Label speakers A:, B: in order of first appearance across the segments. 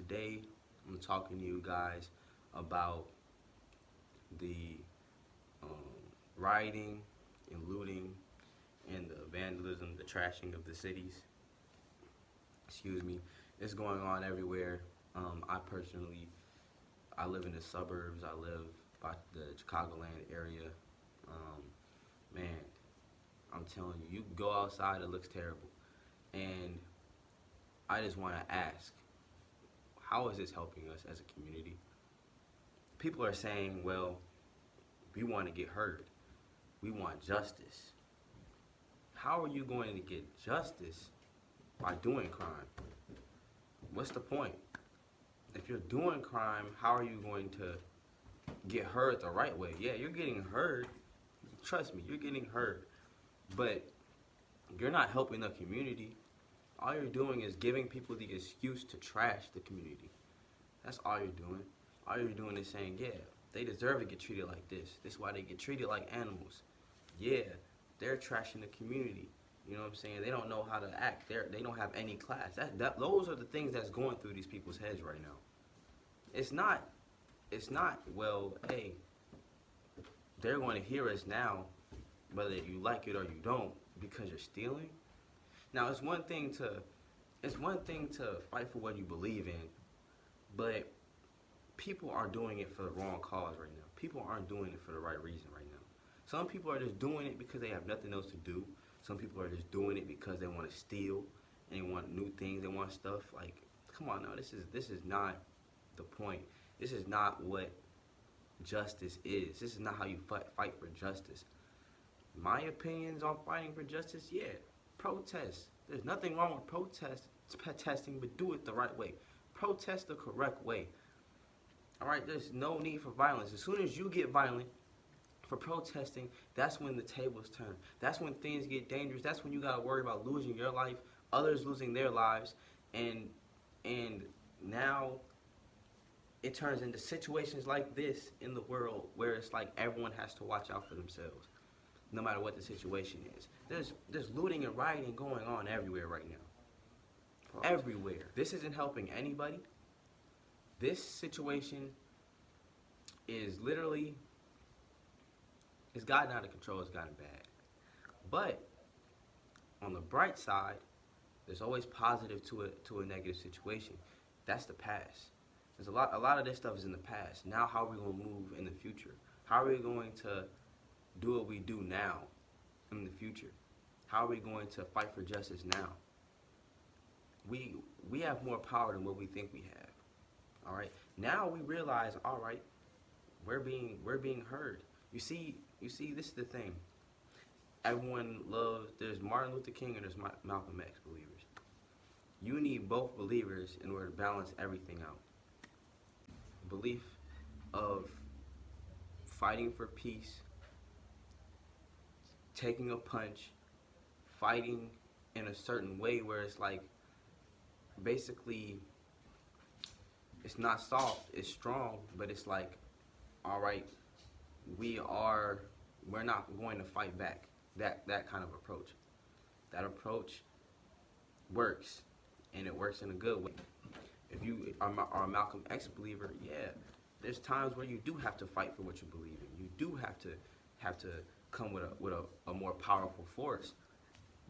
A: today I'm talking to you guys about the rioting and looting and the vandalism, the trashing of the cities. Excuse me. It's going on everywhere. I personally, I live in the suburbs. I live by the Chicagoland area. Um, Man, I'm telling you, you go outside, it looks terrible. And I just want to ask, how is this helping us as a community? People are saying, well, we want to get heard. We want justice. How are you going to get justice by doing crime? What's the point? If you're doing crime, how are you going to get heard the right way? Yeah, you're getting heard. Trust me, you're getting heard. But you're not helping the community. All you're doing is giving people the excuse to trash the community. That's all you're doing. All you're doing is saying, yeah, they deserve to get treated like this. This is why they get treated like animals. Yeah, they're trashing the community. You know what I'm saying? They don't know how to act. They don't have any class. Those are the things that's going through these people's heads right now. It's not, well, hey, they're going to hear us now, whether you like it or you don't, because you're stealing. Now, it's one thing to fight for what you believe in, but people are doing it for the wrong cause right now. People aren't doing it for the right reason right now. Some people are just doing it because they have nothing else to do. Some people are just doing it because they want to steal and they want new things. They want stuff. Like, come on now, this is not the point. This is not what justice is. This is not how you fight for justice. My opinions on fighting for justice, yeah, protest. There's nothing wrong with protesting, but do it the right way. Protest the correct way. All right, there's no need for violence. As soon as you get violent for protesting, that's when the tables turn. That's when things get dangerous. That's when you gotta worry about losing your life, others losing their lives, and now it turns into situations like this in the world where it's like everyone has to watch out for themselves, no matter what the situation is. There's looting and rioting going on everywhere right now. Everywhere. This isn't helping anybody. This situation is literally, it's gotten out of control, it's gotten bad. But on the bright side, there's always positive to a negative situation. That's the past. There's a lot of this stuff is in the past. Now how are we gonna move in the future? How are we going to do what we do now in the future? How are we going to fight for justice now? We have more power than what we think we have. All right. Now we realize, all right, we're being heard. You see, this is the thing. Everyone loves. There's Martin Luther King and there's Malcolm X believers. You need both believers in order to balance everything out. Belief of fighting for peace, taking a punch, fighting in a certain way where it's like, basically, it's not soft, it's strong, but it's like, all right, we're not going to fight back. That kind of approach. That approach works, and it works in a good way. If you are a Malcolm X believer, yeah, there's times where you do have to fight for what you believe in. You do have to come with a more powerful force,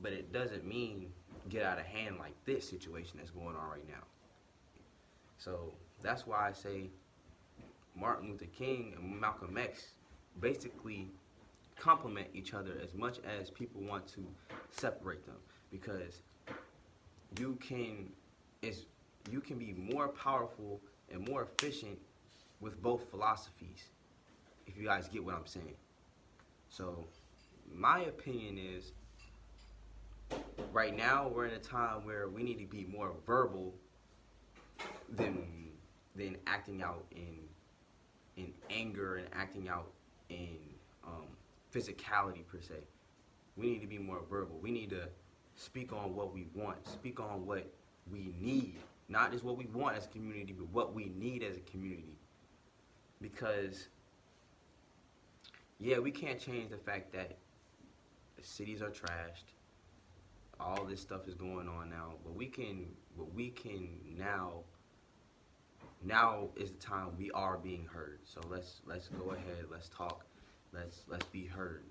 A: but it doesn't mean get out of hand like this situation that's going on right now. So that's why I say Martin Luther King and Malcolm X basically complement each other as much as people want to separate them, because you can be more powerful and more efficient with both philosophies, if you guys get what I'm saying. So my opinion is, right now we're in a time where we need to be more verbal than acting out in anger and acting out in physicality per se. We need to be more verbal. We need to speak on what we want, speak on what we need, not just what we want as a community, but what we need as a community. Because, yeah, we can't change the fact that the cities are trashed, all this stuff is going on now, but we can now now is the time we are being heard. So let's go ahead. Let's talk. Let's be heard.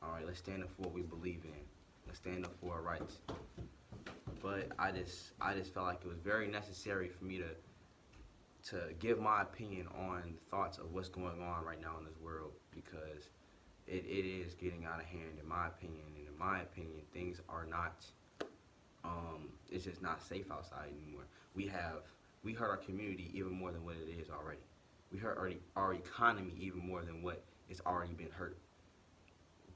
A: All right. Let's stand up for what we believe in. Let's stand up for our rights. But I just felt like it was very necessary for me to give my opinion on the thoughts of what's going on right now in this world, because it is getting out of hand in my opinion. And in my opinion, things are not it's just not safe outside anymore. We hurt our community even more than what it is already. We hurt our economy even more than what it's already been hurt.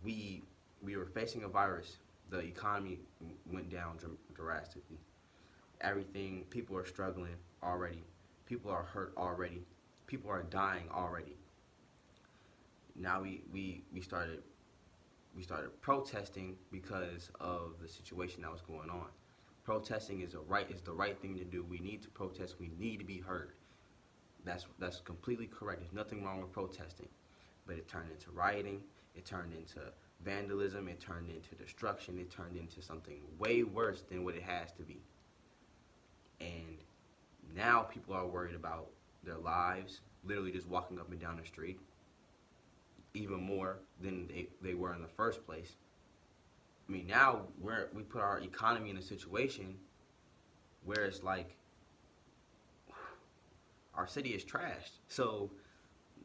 A: We were facing a virus. The economy went down drastically. Everything, people are struggling already. People are hurt already. People are dying already. Now we started protesting because of the situation that was going on. Protesting is the right thing to do. We need to protest. We need to be heard. That's completely correct. There's nothing wrong with protesting. But it turned into rioting. It turned into vandalism. It turned into destruction. It turned into something way worse than what it has to be. And now people are worried about their lives, literally just walking up and down the street, even more than they were in the first place. I mean, now we put our economy in a situation where it's like our city is trashed. So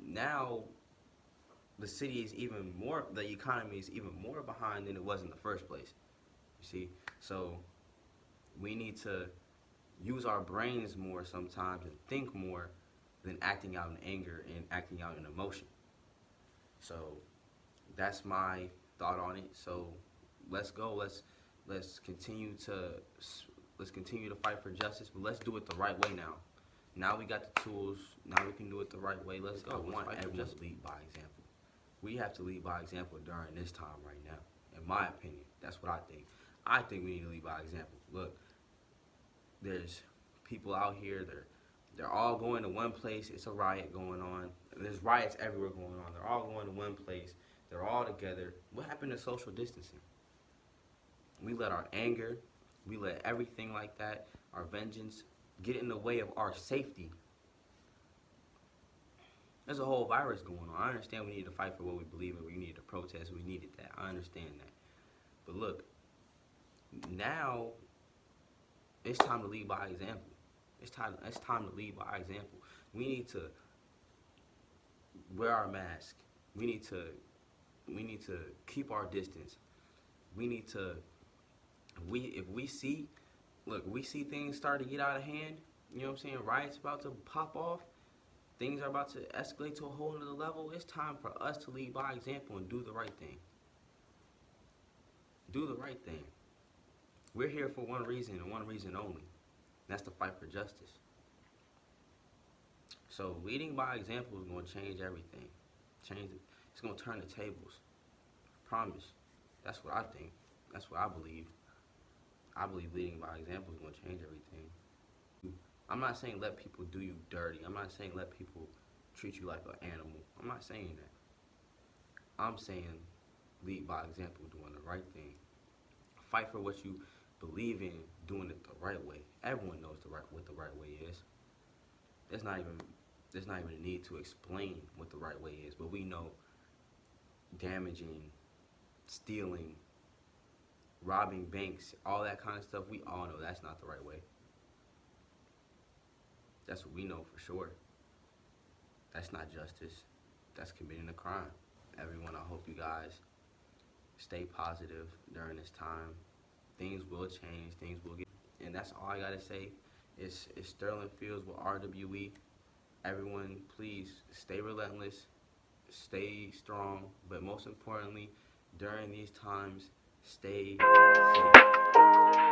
A: now the economy is even more behind than it was in the first place. You see? So we need to use our brains more sometimes and think more than acting out in anger and acting out in emotion. So that's my thought on it. So let's go. Let's continue to fight for justice, but let's do it the right way now. Now we got the tools. Now we can do it the right way. Let's go. I want everyone to lead by example. We have to lead by example during this time right now. In my opinion, that's what I think. I think we need to lead by example. Look, there's people out here. They're all going to one place. It's a riot going on. There's riots everywhere going on. They're all going to one place. They're all together. What happened to social distancing? We let our anger, we let everything like that, our vengeance, get in the way of our safety. There's a whole virus going on. I understand we need to fight for what we believe in. We need to protest. We needed that. I understand that. But look, now it's time to lead by example. It's time to lead by example. We need to wear our mask. We need to keep our distance. We need to if we see things start to get out of hand, you know what I'm saying, riots about to pop off, things are about to escalate to a whole nother level, it's time for us to lead by example and do the right thing. Do the right thing. We're here for one reason and one reason only. That's to fight for justice. So leading by example is going to change everything. It's going to turn the tables. I promise. That's what I think. That's what I believe. I believe leading by example is going to change everything. I'm not saying let people do you dirty. I'm not saying let people treat you like an animal. I'm not saying that. I'm saying lead by example, doing the right thing. Fight for what you believe in, doing it the right way. Everyone knows what the right way is. There's not even a need to explain what the right way is, but we know damaging, stealing, robbing banks, all that kind of stuff, we all know that's not the right way. That's what we know for sure. That's not justice. That's committing a crime. Everyone, I hope you guys stay positive during this time. Things will change. Things will get... And that's all I got to say. It's Sterling Fields with R.W.E. Everyone, please stay relentless. Stay strong. But most importantly, during these times, stay safe.